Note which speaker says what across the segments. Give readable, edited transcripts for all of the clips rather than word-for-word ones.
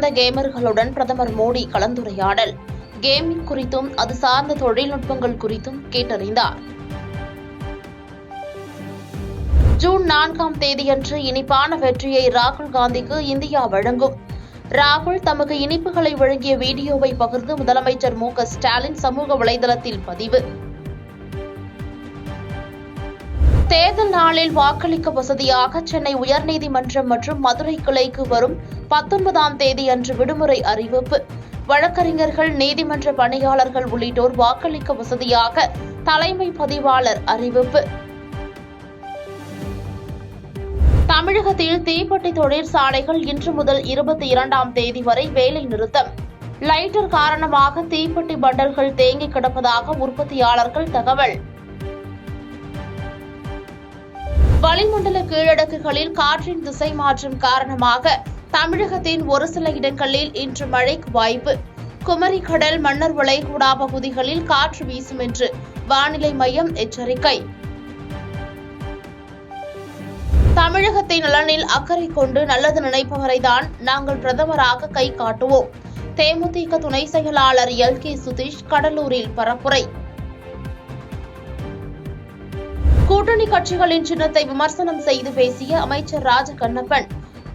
Speaker 1: சிறந்த கேமர்களுடன் பிரதமர் மோடி கலந்துரையாடல். கேமிங் குறித்தும் அது சார்ந்த தொழில்நுட்பங்கள் குறித்தும் கேட்டறிந்தார். ஜூன் 4ஆம் தேதியன்று இனிப்பான வெற்றியை ராகுல் காந்திக்கு இந்தியா வழங்கும். ராகுல் தமக்கு இனிப்புகளை வழங்கிய வீடியோவை பகிர்ந்து முதலமைச்சர் மு.க.ஸ்டாலின் சமூக வலைதளத்தில் பதிவு. தேர்தல் நாளில் வாக்களிக்க வசதியாக சென்னை உயர்நீதிமன்றம் மற்றும் மதுரை கிளைக்கு வரும் 19ஆம் தேதியன்று விடுமுறை அறிவிப்பு. வழக்கறிஞர்கள், நீதிமன்ற பணியாளர்கள் உள்ளிட்டோர் வாக்களிக்க வசதியாக தலைமை பதிவாளர் அறிவிப்பு. தமிழகத்தில் தீப்பெட்டி தொழிற்சாலைகள் இன்று முதல் 22ஆம் தேதி வரை வேலை நிறுத்தம். லைட்டர் காரணமாக தீப்பெட்டி பண்டல்கள் தேங்கி கிடப்பதாக உற்பத்தியாளர்கள் தகவல். வளிமண்டல கீழடுக்குகளில் காற்றின் திசை மாற்றம் காரணமாக தமிழகத்தின் ஒரு சில இடங்களில் இன்று மழைக்கு வாய்ப்பு. குமரி கடல், மன்னார் வளைகுடா பகுதிகளில் காற்று வீசும் என்று வானிலை மையம் எச்சரிக்கை. தமிழகத்தின் நலனில் அக்கறை கொண்டு நல்லது நினைப்பவரைதான் நாங்கள் பிரதமராக கை காட்டுவோம். தேமுதிக துணை செயலாளர் எல்.கே. சுதீஷ் கடலூரில் பரப்புரை. கூட்டணி கட்சிகளின் சின்னத்தை விமர்சனம் செய்து பேசிய அமைச்சர் ராஜகண்ணப்பன்.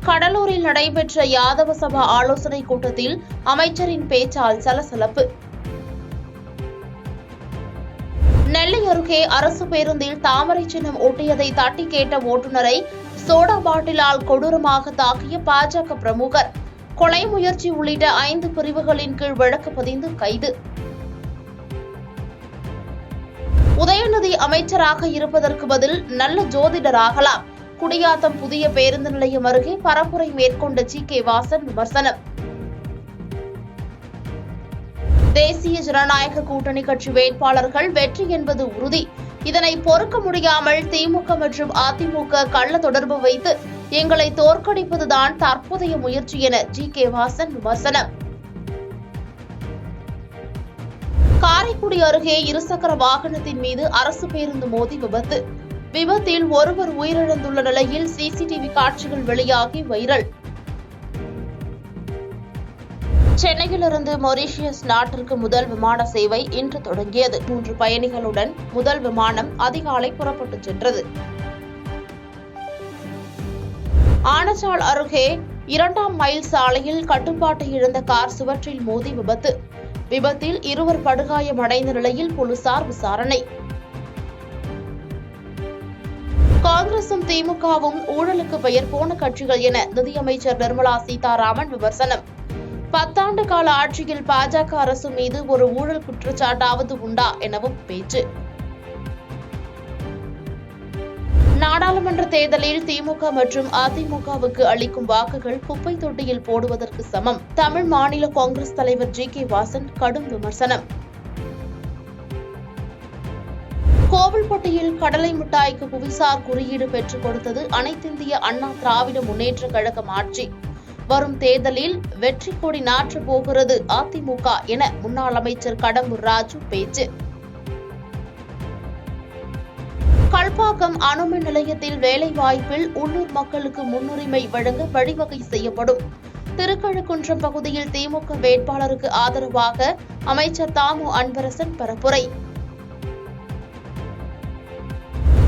Speaker 1: கடலூரில் நடைபெற்ற யாதவ சபா ஆலோசனைக் கூட்டத்தில் அமைச்சரின் பேச்சால் சலசலப்பு. நெல்லை அருகே அரசு பேருந்தில் தாமரை சின்னம் ஒட்டியதை தட்டி கேட்ட ஓட்டுநரை சோடா பாட்டிலால் கொடூரமாக தாக்கிய பாஜக பிரமுகர். கொலை முயற்சி உள்ளிட்ட 5 பிரிவுகளின் கீழ் வழக்கு பதிந்து கைது. உதயநிதி அமைச்சராக இருப்பதற்கு பதில் நல்ல ஜோதிடராகலாம். குடியாத்தம் புதிய பேருந்து நிலையம் அருகே பரப்புரை மேற்கொண்ட ஜி.கே. வாசன் விமர்சனம். தேசிய ஜனநாயக கூட்டணி கட்சி வேட்பாளர்கள் வெற்றி என்பது உறுதி. இதனை பொறுக்க முடியாமல் திமுக மற்றும் அதிமுக கள்ள தொடர்பு வைத்து எங்களை தோற்கடிப்பதுதான் தற்போதைய முயற்சி என ஜி.கே. வாசன் விமர்சனம். காரைக்குடி அருகே இருசக்கர வாகனத்தின் மீது அரசு பேருந்து மோதி விபத்து. விபத்தில் ஒருவர் உயிரிழந்துள்ள நிலையில் சிசிடிவி காட்சிகள் வெளியாகி வைரல். சென்னையிலிருந்து மொரீஷியஸ் நாட்டிற்கு முதல் விமான சேவை இன்று தொடங்கியது. 3 பயணிகளுடன் முதல் விமானம் அதிகாலை புறப்பட்டுச் சென்றது. ஆனச்சால் அருகே 2ஆம் மைல் சாலையில் கட்டுப்பாட்டை இழந்த கார் சுவற்றில் மோதி விபத்து. விபத்தில் 2 படுகாயமடைந்த நிலையில் போலீசார் விசாரணை. காங்கிரசும் திமுகவும் ஊழலுக்கு பெயர் போன கட்சிகள் என நிதியமைச்சர் நிர்மலா சீதாராமன் விமர்சனம். 10 ஆண்டு கால ஆட்சியில் பாஜக அரசு மீது ஒரு ஊழல் குற்றச்சாட்டாவது உண்டா எனவும் பேச்சு. நாடாளுமன்ற தேர்தலில் திமுக மற்றும் அதிமுகவுக்கு அளிக்கும் வாக்குகள் குப்பை தொட்டியில் போடுவதற்கு சமம். தமிழ் மாநில காங்கிரஸ் தலைவர் ஜி.கே. வாசன் கடும் விமர்சனம். கோவில்பட்டியில் கடலை மிட்டாய்க்கு புவிசார் குறியீடு பெற்றுக் கொடுத்தது அனைத்திந்திய அண்ணா திராவிட முன்னேற்ற கழகம் ஆட்சி. வரும் தேர்தலில் வெற்றி கொடி நாற்றப் போகிறது அதிமுக என முன்னாள் அமைச்சர் கடம்பூர் ராஜு பேச்சு. கல்பாக்கம் அணுமின் நிலையத்தில் வேலைவாய்ப்பில் உள்ளூர் மக்களுக்கு முன்னுரிமை வழங்க வழிவகை செய்யப்படும். திருக்கழுக்குன்றம் பகுதியில் திமுக வேட்பாளருக்கு ஆதரவாக அமைச்சர் தாமு அன்பரசன் பரப்புரை.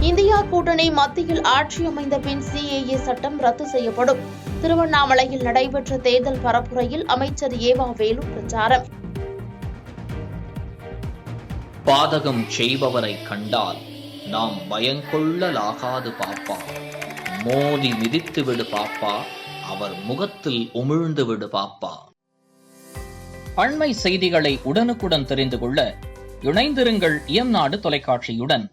Speaker 1: இந்தியா கூட்டணி மத்தியில் ஆட்சி அமைந்த பின் CAA சட்டம் ரத்து செய்யப்படும். திருவண்ணாமலையில் நடைபெற்ற தேர்தல் பரப்புரையில் அமைச்சர் ஏவா வேலு பிரச்சாரம்.
Speaker 2: பாதகம் செய்பவரை கண்டால் நாம் பயங்கொள்ளலாகாது பாப்பா. மோதி மிதித்து விடு பாப்பா, அவர் முகத்தில் உமிழ்ந்து விடு பாப்பா. அண்மை செய்திகளை உடனுக்குடன் தெரிந்து கொள்ள இணைந்திருங்கள் இயம்நாடு தொலைக்காட்சியுடன்.